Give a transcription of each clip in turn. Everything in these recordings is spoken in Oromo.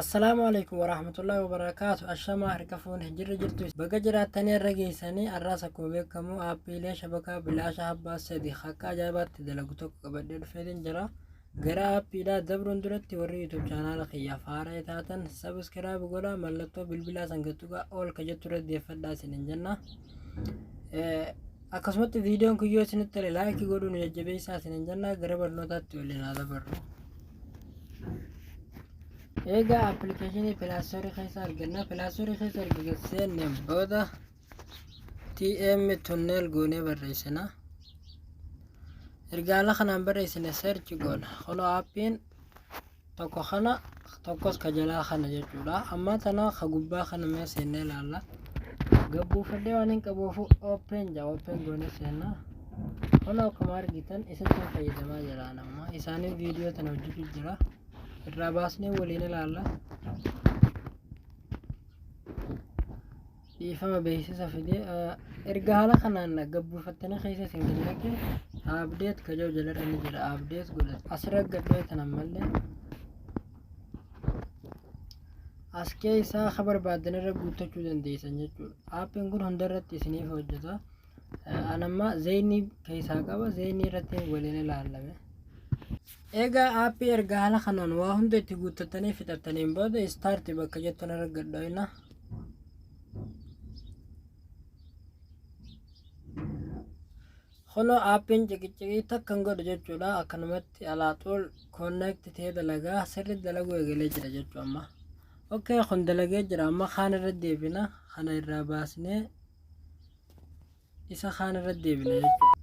السلام عليكم ورحمة الله وبركاته. الشما هركفون هجر جرتو بقى جرات تاني الرقيساني الراسكو بيكمو آبي ليش بكا بلاش حبا سيدي خاكا جابات تدلقتوك قبدر فيدين جرا قرا آبي لا دبرون درتي وري يوتيوب شانال خيا فاري تاتن سبسكرايب قولا ملتو بالبلا سنگتوكا اول كجتو ردي فدا سنين جنة akkasumatti viidiyoon kun yoo isinitti tole laayikii godhuun jajjabeessaa isinin jenna gara barnootaatti waliin haa dabarru. Egaa appilikeeshinii pilaastorii keessa arganna. Pilaastorii keessa argannee booda TM tunnel goonee barreessina. Ergaa ala kanaan barreessine search goona. Kun aappiin tokko kana tokkos ka jalaa kana jechuudha. Amma tana ka gubbaa kana mee seennee ilaalla. Gabbuufadhee waan hin qabuufu open goone seenna. Kun akkuma argitan isatti fayyadamaa jiraan amma isaanii viidiyoo tana hojjechuu jira. irraa baasnee waliin ilaalla. Dhiifama beeksisa fidee erga haala kanaan gabbuufattanii keessa isin gannake abdeet kajoo jalarra ni jira. Abdeet godhat asirra gadhee tanan mallee as keessaa ka barbaadan irra guuttachuu dandeessan jechuudha. Aappiin kun hundarratti isiniif hojjeta. Anamma zeenii keessaa qaba. Zeenii irratti waliin ilaallame. Egaa aappii erga haala kanaan waa hunda itti guuttatanii fixattaniin booda start bakka jettan irra gadhoina. Kunoo aappiin ciqicciqii takkan godhu jechuudha. Akkanumatti alaaxool connect ta'ee dalagaa sirri dalaguu eegalee jira jechuudha amma. Okay, kun dalagee jira amma kaan irra deebina. Kana irraa baasnee isa kaan irra deebina jechuudha.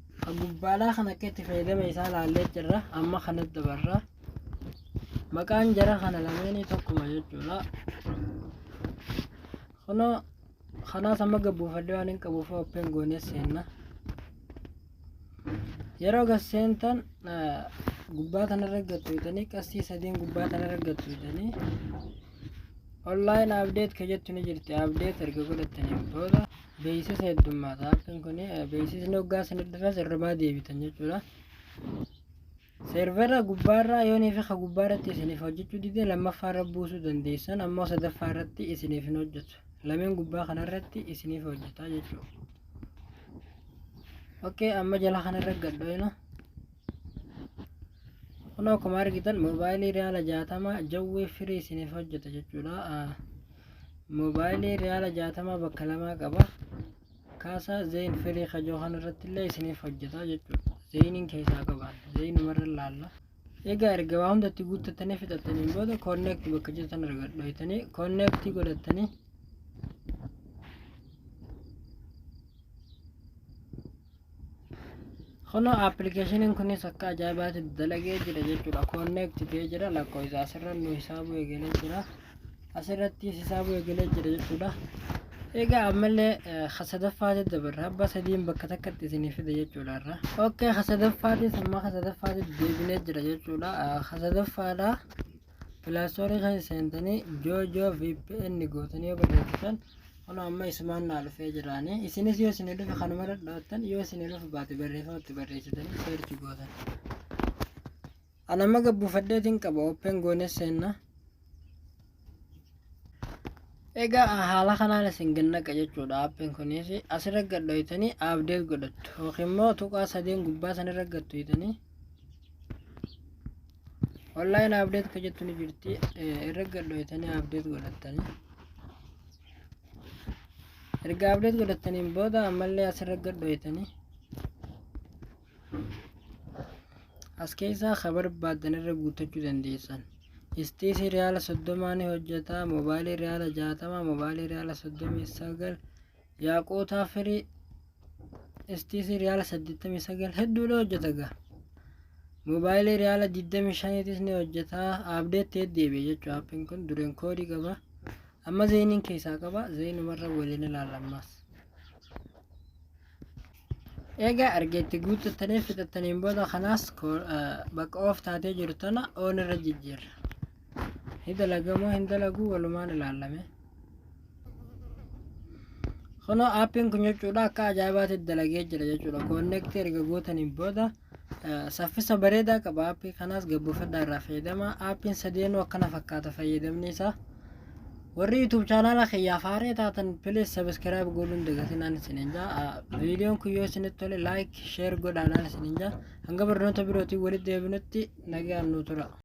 Gubbaadhaa kana akka itti fayyadama isaa laallee jirra. Amma kanatti dabarra. Maqaan jara kana lameenii tokkuma jechuudha. Kunoo kanaas amma gabbuufadhee waan hin qabuuf open goonee seenna. Yeroo gasseentan gubbaa kanarra gattuutanii qasii sadiin gubbaa kanarra gattuutanii online update ka jettu ni jirti. Update erga godhattaniin booda beeksisa heddummaata. Aappiin kun beeksisni waggaa sanirra sirrimaa deebitan jechuudha. Seervera gubbaarraa yoonii fi ka gubbaarratti isiniif hojjechuu didee lammaffaarra buusuu dandeessan ammoo sadaffaarratti isiniif hin hojjetu. Lameen gubbaa kanarratti isiniif hojjeta jechuudha. Okay, amma jala kanarra gadhoina. Kun akkuma argitan moobaayilii riyaala 60 jawwee firii isiniif hojjeta jechuudha. Moobaayilii riyaala 60 bakka lamaa qaba. Kaasaa zeyn firii kajoo kanarratti illee isiniif hojjeta jechuudha. Zeyniin keessaa qabaan zeynumarra laalla. Egaa erga waa hundatti guuttatanii fixattaniin booda connect bakka jettan irra gadhoitanii connect godhattanii Kunoo appilikeeshiniin kunis akka ajaa'ibaatti dalagee jira jechuudha. Connect ta'ee jira. Lakkoofsa asirra nu hisaabuu eegalee jira. Asirrattis hisaabuu eegalee jira jechuudha. Egaa ammallee hasadaffaatti dabarra. Abba sadiin bakka takkatti isinii fida jechuudha irra. Okay, hasadaffaattis amma hasadaffaatti deebinee jira jechuudha. Hasadaffaadha. Pilaastorii kan seentanii joojoo VPN gootanii yoo barreessitan Kuna amma isumaan naa dhufee jiraanii. Isinis yoo isinii dhufe kanumarra dhaattan yoo isinii dhufe baate barreeffamatti barreessitanii seerchi gootan. Ani amma gabbuufadheetiin qaba open goonee seenna. Egaa haala kanaan isin gannaqa jechuudha. Aappiin kunis asirra gadhoitanii update godhattu yookiin immoo tuqaa sadeen gubbaa sanirra gadhoitanii online update ka jettu ni jirti. Irra gadhoitanii update godhattanii erga update godhattaniin booda ammallee asirra gadhoitanii as keessaa ka barbaadan irra guuttachuu dandeessan. Istiisii riyaala 30 ni hojjeta. Moobaayilii riyaala 60, moobaayilii riyaala 39, yaaqootaa firii istiisii riyaala 89 hedduudha hojjeta gaa. Moobaayilii riyaala 25tis ni hojjeta. Update ta'ee deebi'e jechuudha. Aappiin kun dureen koodii qaba. Amma zeeniin keessaa qaba. Zeenumarra waliin ilaalammas. Egaa argeetti guuttattanii fixattaniin booda kanaas bakka oof taatee jiru tana oon irra jijjiirra. Hin dalagamoo hin dalaguu walumaan ilaalame. Kono aappiin kun jechuudha akka ajaa'ibaatti dalagee jira jechuudha. Connect erga gootaniin booda saffisa bareedaa qaba. Aappii kanaas gabbuufadhaa irraa fayyadama. Aappiin sadeenuu akkana fakkaata fayyadamni isaa. Warri YouTube channel kiyyaaf haaree taatan please subscribe godhuun dagatinaan isiniin jaa. Viidiyoon kun yoo isinitti tole like share godhaanaan isiniin jaa. Hanga barnoota birootiin walitti deebinutti nagaan nu tura.